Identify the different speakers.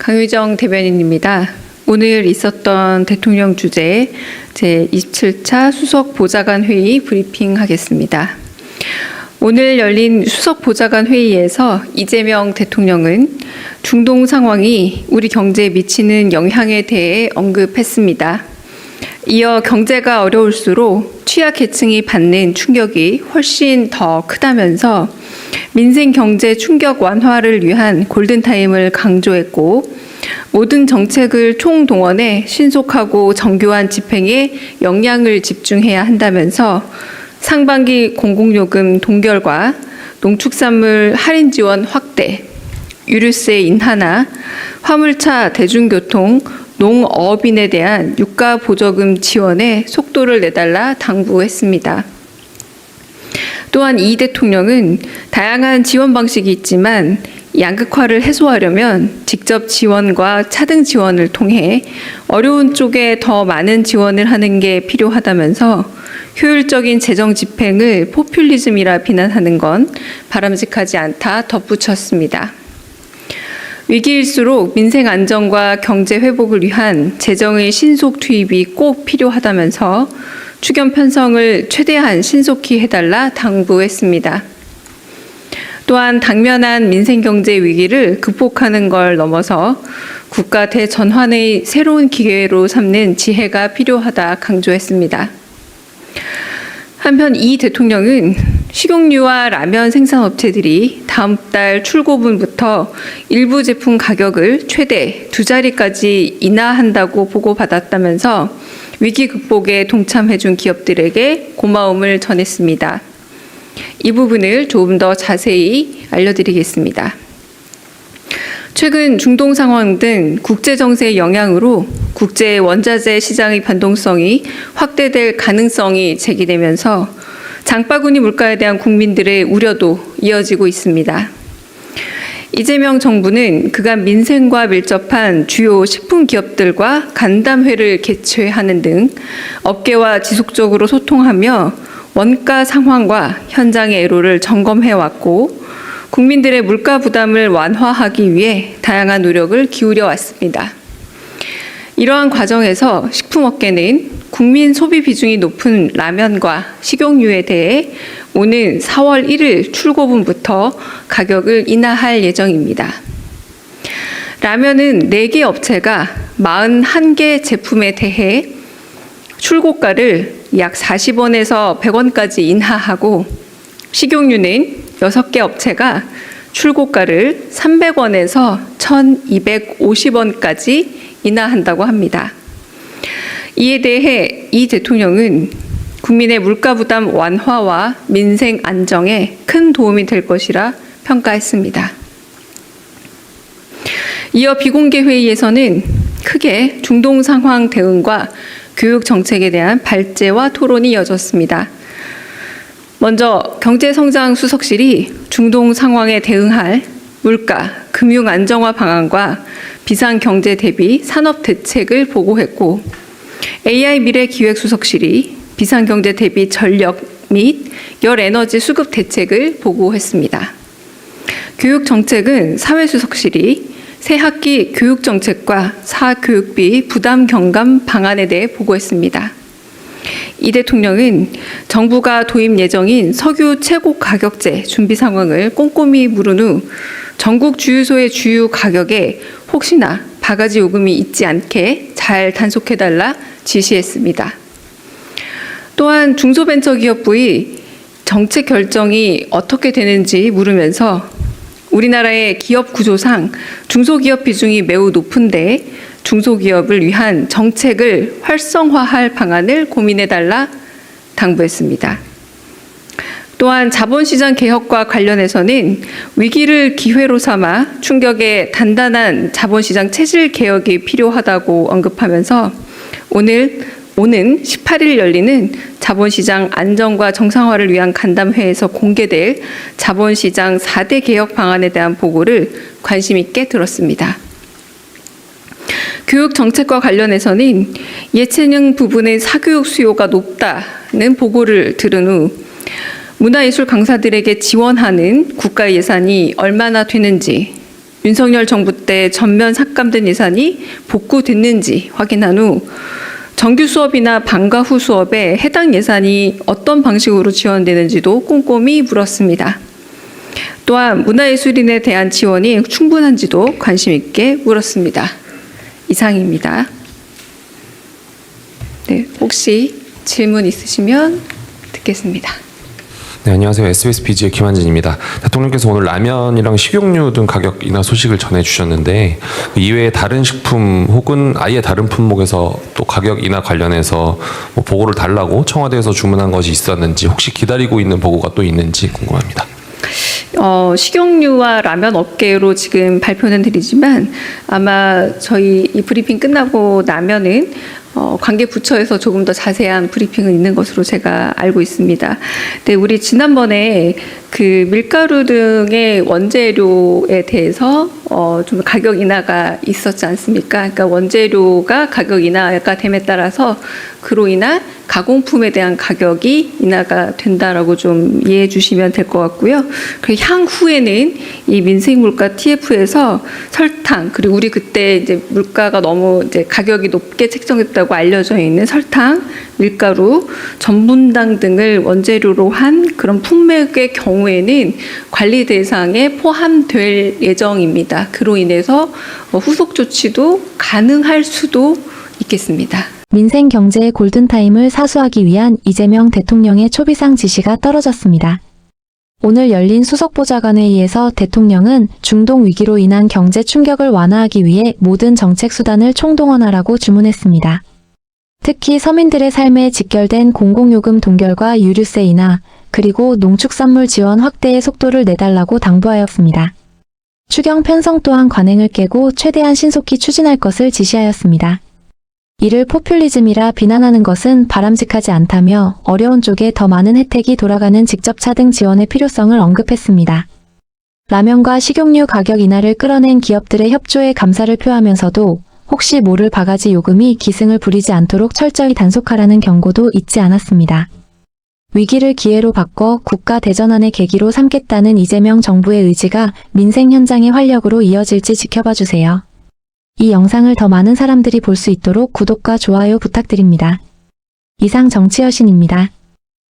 Speaker 1: 강유정 대변인입니다. 오늘 있었던 대통령 주재 제27차 수석보좌관 회의 브리핑하겠습니다. 오늘 열린 수석보좌관 회의에서 이재명 대통령은 중동 상황이 우리 경제에 미치는 영향에 대해 언급했습니다. 이어 경제가 어려울수록 취약계층이 받는 충격이 훨씬 더 크다면서 민생 경제 충격 완화를 위한 골든타임을 강조했고, 모든 정책을 총동원해 신속하고 정교한 집행에 역량을 집중해야 한다면서 상반기 공공요금 동결과 농축산물 할인 지원 확대, 유류세 인하나 화물차 대중교통, 농업인에 대한 유가 보조금 지원에 속도를 내달라 당부했습니다. 또한 이 대통령은 다양한 지원 방식이 있지만 양극화를 해소하려면 직접 지원과 차등 지원을 통해 어려운 쪽에 더 많은 지원을 하는 게 필요하다면서 효율적인 재정 집행을 포퓰리즘이라 비난하는 건 바람직하지 않다 덧붙였습니다. 위기일수록 민생 안정과 경제 회복을 위한 재정의 신속 투입이 꼭 필요하다면서 추경 편성을 최대한 신속히 해달라 당부했습니다. 또한 당면한 민생 경제 위기를 극복하는 걸 넘어서 국가 대전환의 새로운 기회로 삼는 지혜가 필요하다 강조했습니다. 한편 이 대통령은 식용유와 라면 생산업체들이 다음 달 출고분부터 일부 제품 가격을 최대 2자리까지 인하한다고 보고받았다면서 위기 극복에 동참해준 기업들에게 고마움을 전했습니다. 이 부분을 조금 더 자세히 알려드리겠습니다. 최근 중동 상황 등 국제 정세의 영향으로 국제 원자재 시장의 변동성이 확대될 가능성이 제기되면서 장바구니 물가에 대한 국민들의 우려도 이어지고 있습니다. 이재명 정부는 그간 민생과 밀접한 주요 식품 기업들과 간담회를 개최하는 등 업계와 지속적으로 소통하며 원가 상황과 현장의 애로를 점검해왔고, 국민들의 물가 부담을 완화하기 위해 다양한 노력을 기울여 왔습니다. 이러한 과정에서 식품업계는 국민 소비 비중이 높은 라면과 식용유에 대해 오는 4월 1일 출고분부터 가격을 인하할 예정입니다. 라면은 4개 업체가 41개 제품에 대해 출고가를 약 40원에서 100원까지 인하하고, 식용유는 6개 업체가 출고가를 300원에서 1250원까지 인하한다고 합니다. 이에 대해 이 대통령은 국민의 물가 부담 완화와 민생 안정에 큰 도움이 될 것이라 평가했습니다. 이어 비공개 회의에서는 크게 중동 상황 대응과 교육 정책에 대한 발제와 토론이 이어졌습니다. 먼저 경제성장 수석실이 중동 상황에 대응할 물가, 금융 안정화 방안과 비상경제 대비 산업 대책을 보고했고, AI 미래기획수석실이 비상경제 대비 전력 및 열에너지 수급 대책을 보고했습니다. 교육정책은 사회수석실이 새학기 교육정책과 사교육비 부담 경감 방안에 대해 보고했습니다. 이 대통령은 정부가 도입 예정인 석유 최고 가격제 준비 상황을 꼼꼼히 물은 후 전국 주유소의 주유 가격에 혹시나 바가지 요금이 있지 않게 잘 단속해달라 지시했습니다. 또한 중소벤처기업부의 정책 결정이 어떻게 되는지 물으면서 우리나라의 기업 구조상 중소기업 비중이 매우 높은데 중소기업을 위한 정책을 활성화할 방안을 고민해달라 당부했습니다. 또한 자본시장 개혁과 관련해서는 위기를 기회로 삼아 충격에 단단한 자본시장 체질 개혁이 필요하다고 언급하면서 오는 18일 열리는 자본시장 안정과 정상화를 위한 간담회에서 공개될 자본시장 4대 개혁 방안에 대한 보고를 관심 있게 들었습니다. 교육 정책과 관련해서는 예체능 부분의 사교육 수요가 높다는 보고를 들은 후 문화예술 강사들에게 지원하는 국가 예산이 얼마나 되는지, 윤석열 정부 때 전면 삭감된 예산이 복구됐는지 확인한 후 정규 수업이나 방과 후 수업에 해당 예산이 어떤 방식으로 지원되는지도 꼼꼼히 물었습니다. 또한 문화예술인에 대한 지원이 충분한지도 관심 있게 물었습니다. 이상입니다. 네, 혹시 질문 있으시면 듣겠습니다.
Speaker 2: 네, 안녕하세요. SBS BG의 김한진입니다. 대통령께서 오늘 라면이랑 식용유 등 가격 인하 소식을 전해주셨는데 그 이외에 다른 식품 혹은 아예 다른 품목에서 또 가격 인하 관련해서 뭐 보고를 달라고 청와대에서 주문한 것이 있었는지 혹시 기다리고 있는 보고가 또 있는지 궁금합니다.
Speaker 1: 식용유와 라면 업계로 지금 발표는 드리지만 아마 저희 이 브리핑 끝나고 나면은 관계 부처에서 조금 더 자세한 브리핑은 있는 것으로 제가 알고 있습니다. 근데 우리 지난번에 그 밀가루 등의 원재료에 대해서 좀 가격 인하가 있었지 않습니까? 그러니까 원재료가 가격 인하가 됨에 따라서 그로 인한 가공품에 대한 가격이 인하가 된다라고 좀 이해해 주시면 될 것 같고요. 그리고 향후에는 이 민생물가 TF에서 설탕, 그리고 우리 그때 이제 물가가 너무 이제 가격이 높게 책정됐다고 알려져 있는 설탕, 밀가루, 전분당 등을 원재료로 한 그런 품목의 경우에는 관리 대상에 포함될 예정입니다. 그로 인해서 후속 조치도 가능할 수도 있겠습니다.
Speaker 3: 민생 경제의 골든타임을 사수하기 위한 이재명 대통령의 초비상 지시가 떨어졌습니다. 오늘 열린 수석보좌관회의에서 대통령은 중동 위기로 인한 경제 충격을 완화하기 위해 모든 정책 수단을 총동원하라고 주문했습니다. 특히 서민들의 삶에 직결된 공공요금 동결과 유류세 인하, 그리고 농축산물 지원 확대의 속도를 내달라고 당부하였습니다. 추경 편성 또한 관행을 깨고 최대한 신속히 추진할 것을 지시하였습니다. 이를 포퓰리즘이라 비난하는 것은 바람직하지 않다며 어려운 쪽에 더 많은 혜택이 돌아가는 직접차 등 지원의 필요성을 언급했습니다. 라면과 식용유 가격 인하를 끌어낸 기업들의 협조에 감사를 표하면서도 혹시 모를 바가지 요금이 기승을 부리지 않도록 철저히 단속하라는 경고도 잊지 않았습니다. 위기를 기회로 바꿔 국가 대전환의 계기로 삼겠다는 이재명 정부의 의지가 민생 현장의 활력으로 이어질지 지켜봐 주세요. 이 영상을 더 많은 사람들이 볼 수 있도록 구독과 좋아요 부탁드립니다. 이상 정치여신입니다.